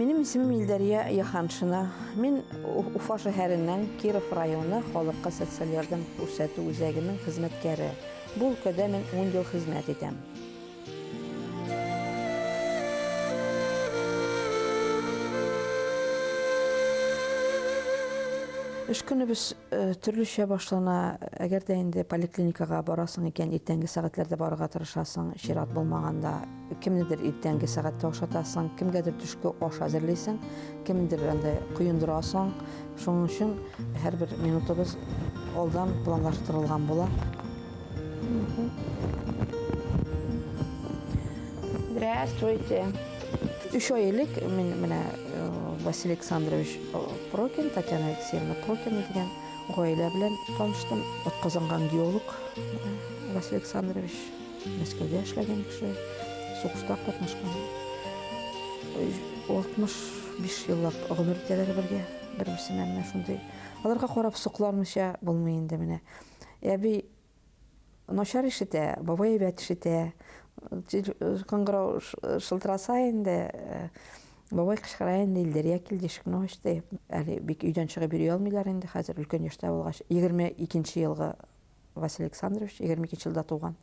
Benim ismim İldariya Yaxanşina. Мен Уфа шәһәреннән Киров районы халыкка социаль ярдәм күрсәтү үзәгенең хезмәткәре. Бу өлкәдә мин 10 ел хезмәт итәм. Эш көнебез төрлечә башлана. Әгәр дә инде поликлиникага барасың икән, иртәнге сәгатьләрдә барырга тырышасың, чират булмаганда. Кемнедер иртәнге сәгатьтә ашатасың, кемгәдер төшке аш әзерлисең, кемдер анда коендырасың. Шуның өчен һәрбер минутыбыз алдан планлаштырылган була. Здравствуйте. 3 ай элек мен менә Василий Александрович Прокин, Татьяна Алексеевна Прокин дигән гаилә белән таныштым. Атказанган геолог Василий Александрович Мәскәүдә эшләгән кеше, сугышта катнашкан. 65 еллык гомер итәләр бергә, бер-берсенә менә шундый. Аларга карап соклармыйча булмый инде менә. Әби начар ишетә, бабай әйбәт ишетә. Кыңгырау шылтыраса инде, бабай кычкыра инде, Илдәрия килде, ишекне ачты. Әле бик өйдән чыгып йөри алмыйлар инде, хәзер өлкән яшьтә булгач. 22 елгы Василий Александрович, 22 елда туган.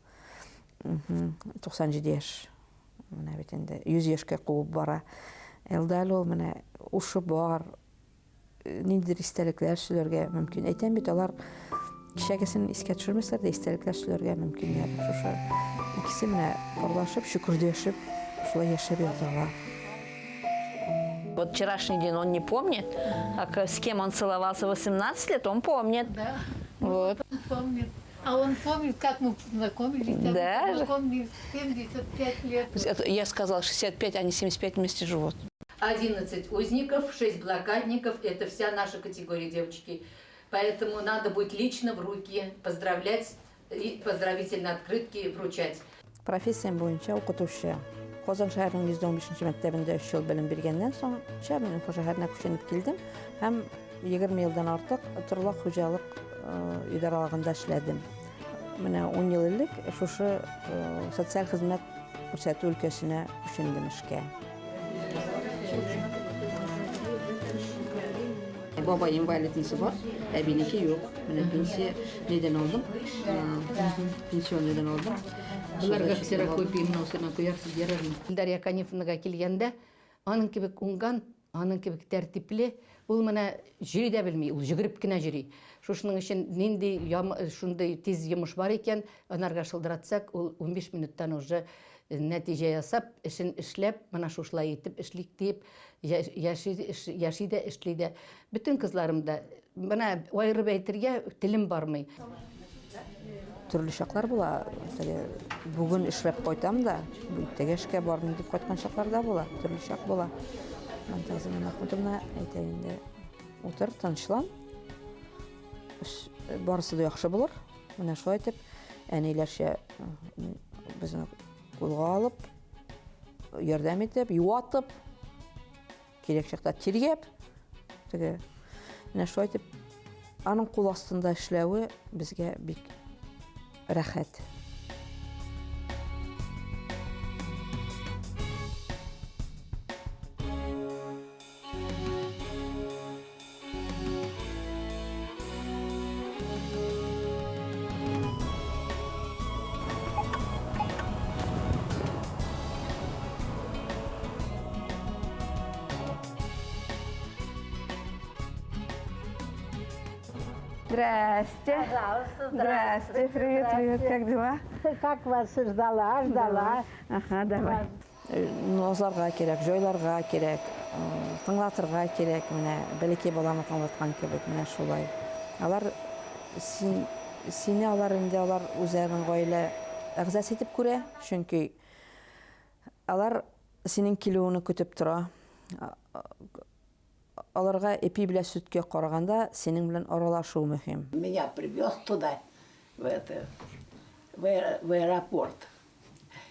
97 яшь. Менә бит инде 100 яшькә куып бара. Элдәл ул менә ушы бар. Ниндидер истәлекләр сөйләргә мөмкин. Әйтәм бит, алар кичәгесен искә төшермәсләр дә истәлекләр сөйләргә мөмкиннәр. Шушы икесе менә барлашып, шөкердәшеп, шулай яшәп яталар. Вот вчерашний день он не помнит, а с кем он целовался 18 лет, он помнит. Да, Вот. он помнит. А он помнит, как мы познакомились. Да? Мы познакомились 75 лет. Я сказала 65, они 75 вместе живут. 11 узников, 6 блокадников. Это вся наша категория, девочки. Поэтому надо будет лично в руки поздравлять и поздравительные открытки вручать. Профессиям буенча укытучы. Казан шәһәренең 115-нче мәктәбендә 3 ел белем биргәннән соң, Шәһәр Уфа шәһәренә күченеп килдем һәм 20 елдан артык торлак хуҗалык идаралыгында эшләдем. Менә 10 ел элек шушы социаль хезмәт күрсәтү өлкәсенә күчендем эшкә. Бабай инвалиднисы бар, әбинеке юк. Менә пенсия недән алдым? Пенсионердан алдым. Бұларға ксерокопия мынаусына қоярсыз ярармын. Илдария Канифовнаға келгенде, аның кебек уңған, аның кебек тәртіплі, ол мына жүри дә білмей, ол жүгіріп кенә жүри. Шушының үшін нендей шундай тез йомыш бар екен, анарға шылдыратсақ, ол 15 минуттан уже нәтиже ясап, ішін ішләп, мына шушылай етіп, ішлік дейіп, яши дә, ішлей дә. Бүтін кызларымда, мына айырып әйтергә тілім бармай. Төрле шаклар була. Бүген эшләп кайтам да, бүтәгә эшкә бармый дип кайткан шаклар да була. Төрле шак була. Мантазина Махмутовна әйтә инде, утыр, тынычлан. Барысы да яхшы булыр. Менә шулай итеп, әниләрчә безне кулга алып, ярдәм итеп, юатып, кирәк чакта тиргәп, теге менә шулай итеп, аның кул астында эшләве безгә бик рәхәт. Здрасте. Пожалуйста, Здрасте. Привет, привет. Как дела? Как вас ждала. Ага, давай. Назарга кирәк, җайларга кирәк, тыңлатырга кирәк. Менә бәләкәй баланы тыңлаткан кебек, менә шулай. Алар сине алар инде алар үзләренең гаилә әгъзасы итеп күрә, чөнки алар синең килүеңне көтеп тора. Аларга эпи белән сөткә караганда синең белән аралашу мөһим. Меня привез туда, в аэропорт.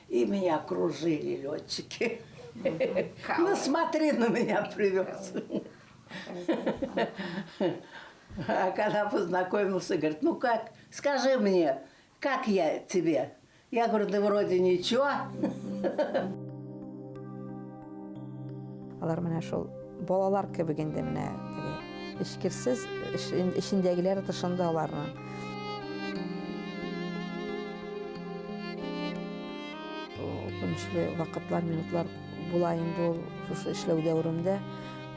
И меня окружили летчики. Ну, смотри, на меня привез. А когда познакомился, говорит, ну как, скажи мне, как я тебе? Я говорю, да вроде ничего. Алар менә шул балалар кебек инде менә теге эшкерсез, эшендәгеләр тышында аларның. Күнчле вакытлар, минутлар була инде ул шушы эшләү дәвремдә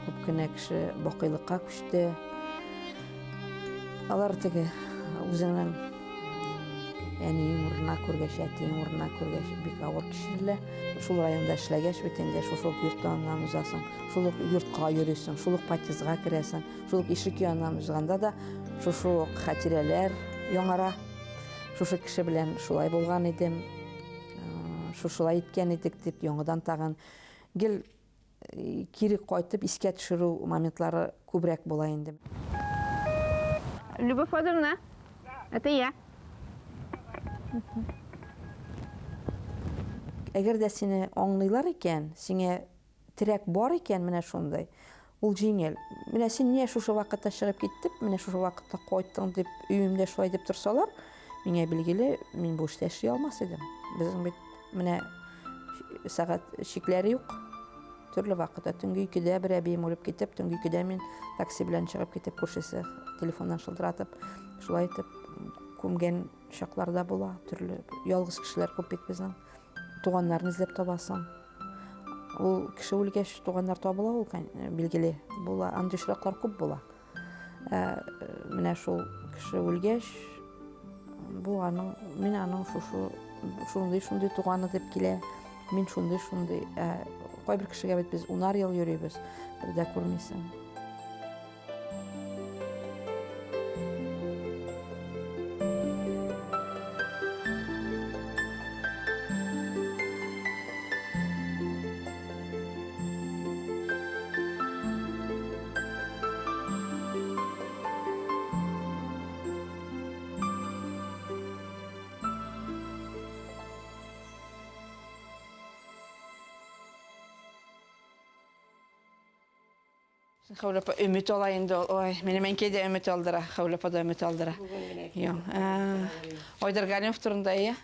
күп кенә кеше бакыйлыкка күчте. Алар теге үзенең әни урынына күргәч, әти урынына күргәч бик авыр кешеләр. Шул районда эшләгәч бит инде шул йорттан узасың, шул йортка йөрисең, шул подъездга керәсең, шул ишек янынан узганда да шул хатирәләр яңара. Шушы кеше белән шулай булган идем. Шулай иткән идек дип яңадан тагын гел кире кайтып искә төшерү моментлары күбрәк була инде. Любовь Федоровна, это я. Әгәр дә сине аңлыйлар икән, сиңа терәк бар икән менә шундай, ул җиңел. Менә син не шушы вакытта чыгып киттеп, менә шушы вакытта кайттың дип өемдә шулай дип торсалар, миңа билгеле, мин бу эштә эшли алмас идем. Безнең бит менә сәгать шикләре юк. Төрле вакытта төнге 2дә бер әбием үлеп китеп, төнге 2дә мин такси белән чыгып китеп, күршесе телефоннан шылтыратып, шулай итеп күмгән чакларда була. Төрле ялгыз кешеләр күп бит безнең. Туганнарны эзләп табасың. Ул кеше үлгәч туганнар табыла ул билгеле була. Андый очраклар күп була. Менә шул кеше үлгәч бу мин аның шундый туганы дип килә. Мин шундый. Кайбер кешегә бит без 10 ел йөрибез. Бер дә күрмисең. Хәүләпә өмет ала инде. Ой, мен кейде өмет алдыра. Хәүләпә дә өмет алдыра. Юк. Айдар Галимов турында я.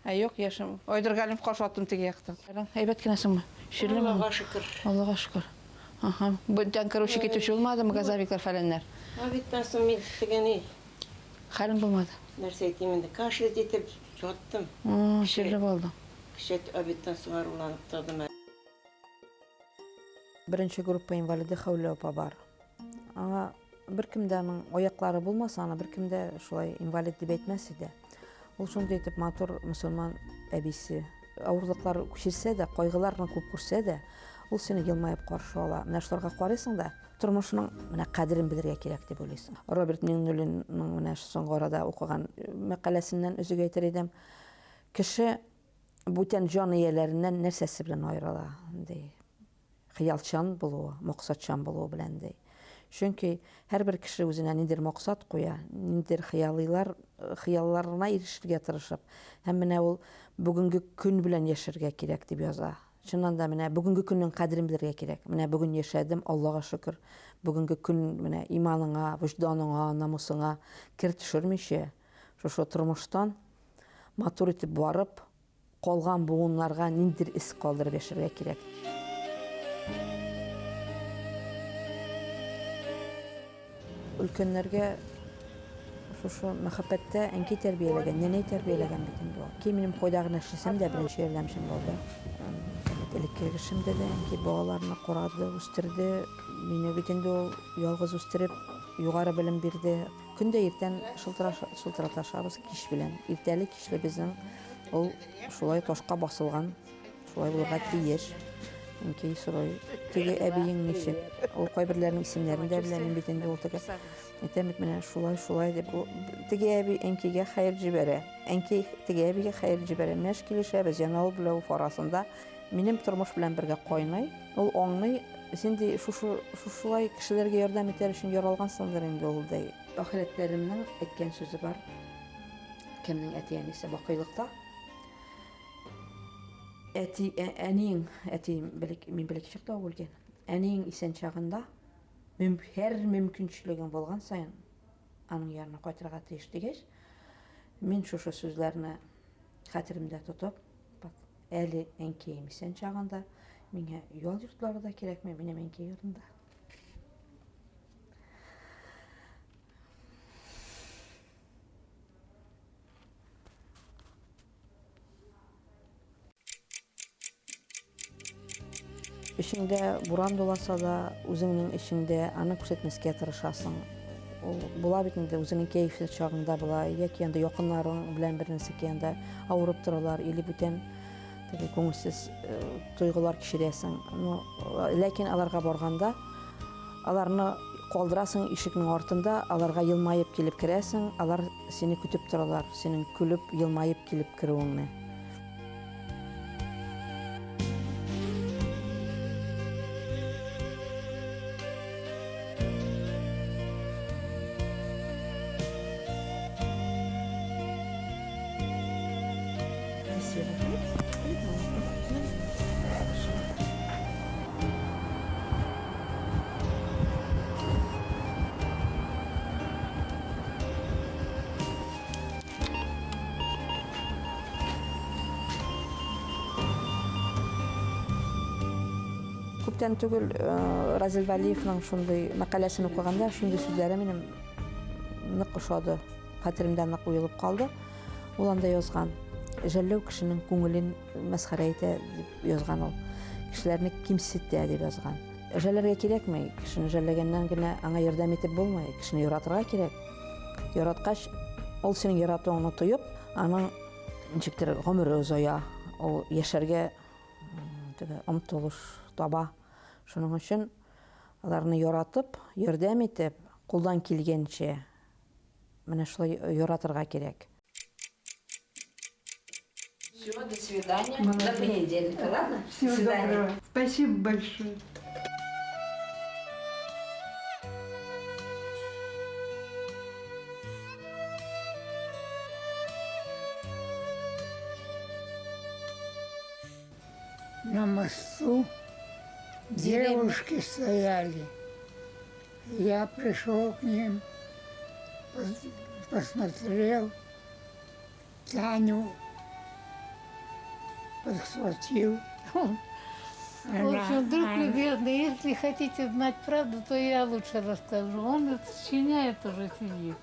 Юк, яшем. Айдар Галимов кашаттым теге якта. Әйбәт кенәсеңме? Ширлеме? Аллаһка шөкер. Аллаһка шөкер. Бұдан короче кетуші болмады ма газовиклар фәләнләр? Биттен соң мен дегене Хәлің болмады? нәрсә әйтим инде. Кашлет итеп жаттым. Ширле болды. Кеше обиттан соң аруланып тудым. Беренче группа инвалиды Хәүләпә бар. Аңа беркемдә аның аяклары булмаса, аны беркемдә шулай инвалид дип әйтмәс иде. Ул шундый итеп матур мөселман әбисе. Авырлыклар күчерсә дә, кайгыларны күп күрсә дә, ул сине елмаеп каршы ала. Менә шуларга карыйсың да, тормышның менә кадерен белергә кирәк дип уйлыйсың. Роберт Ниңнуллинның менә соңгы арада укыган мәкаләсеннән үзегә әйтер идем. Кеше бүтән җан ияләреннән нәрсәсе белән аерыла, ди. Хыялчан булуы, максатчан булуы белән ди. Чөнки һәрбер кеше үзенә ниндидер максат куя, ниндидер хыялларына ирешергә тырышып, һәм менә ул бүгенге көн белән яшәргә кирәк дип яза. Чыннан да менә бүгенге көннең кадерен белергә кирәк. Менә бүген яшәдем, Аллага шөкер. Бүгенге көн менә иманыңа, вөҗданыңа, намусыңа кир төшермичә, шушы тормыштан матур итеп барып, калган буыннарга ниндидер ис калдырып яшәргә кирәк. Өлкәннәргә шушы мәхәббәттә әнки тәрбияләгән, нәнәй тәрбияләгән бит инде. Ки минем койдагы нәрсәсем дә беренче ярдәмчем булды. Элекке эшемдә дә әнки балаларны карады, үстерде. Мине бит инде ул ялгыз үстереп, югары белем бирде. Көндә иртән шылтыраташабыз кич белән. Иртәле кичле безнең ул шулай ташка басылган, шулай булырга тиеш. Әнки сорый, теге әбиең ничек? Ул кайберләрнең исемнәрен дә беләм бит инде ул теге. Әйтәм бит менә шулай дип теге әби әнкигә хәер җибәрә. Әнки теге әбигә хәер җибәрә. Мәш килешәбез, яна ул белән арасында минем тормыш белән бергә кайный. Ул аңлый, син ди шулай кешеләргә ярдәм итәр өчен яралгансыңдыр инде ул ди. Ахирәтләремнең әйткән сүзе бар. Кемнең әти-әнисе бакыйлыкта. Әниң мин белек чакта үлгән. Әниң исән чагында һәр мөмкинчелегең булган сайын аның янына кайтырга тиеш дигәч, мин шушы сүзләрне хәтеремдә тотып, әле әнкәем исән чагында Миңа yol yurtlары да кирәкме, менә мен йортында. Ишеңдә буран доласа да, үзеңнең ишеңдә аны күрсәтмәскә тырышасың. Ул була бит инде үзеңнең кәефе чагында була, яки анда якыннарың белән бер нәрсә кигәндә авырып торалар, или бүтән теге күңелсез тойгылар кичерәсең. Ләкин аларга барганда, аларны калдырасың ишекнең артында, аларга елмаеп килеп керәсең, алар сине көтеп торалар, синең күлеп, елмаеп килеп керүеңне. Күптән түгел Разил Вәлиевнең шундый мәкаләсен укыганда, шундый сүзләре минем нык ошады, хәтеремдә нык уелып калды. Ул анда язган: "Жәлләү кешенең күңелен мәсхәрә итә" дип язган ул. Кешеләрне кимсетә дип язган. Жәлләргә кирәкми, кешене жәлләгәннән генә аңа ярдәм итеп булмый, кешене яратырга кирәк. Яраткач, ул синең яратуыңны тоеп, аның ничектер гомере узая, ул яшәргә теге омтылыш таба. Шуның өчен аларны яратып, ярдәм итеп, кулдан килгәнчә менә шулай яратырга кирәк. Всё, до свидания. До понедельника, ладно? Всего доброго. Спасибо большое. На мосту девушки стояли. Я пришел к ним, посмотрел, Таню подхватил. В общем, друг любезный, если хотите знать правду, то я лучше расскажу. Он с щеня тоже сидит.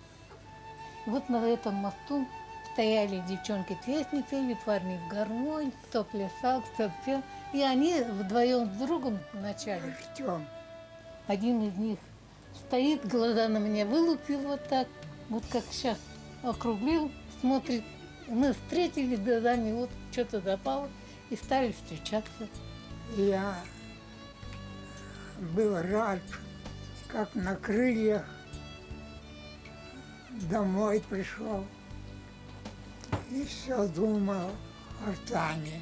Вот на этом мосту стояли девчонки песни пели, парни в гармонь, кто плясал, кто пел. И они вдвоем с другом вначале. Артем, Один из них стоит, глаза на меня вылупил вот так, вот как сейчас, округлил, смотрит. Мы встретились глазами, вот что-то запало, и стали встречаться. я был рад, как на крыльях домой пришел. И все думал о Тане.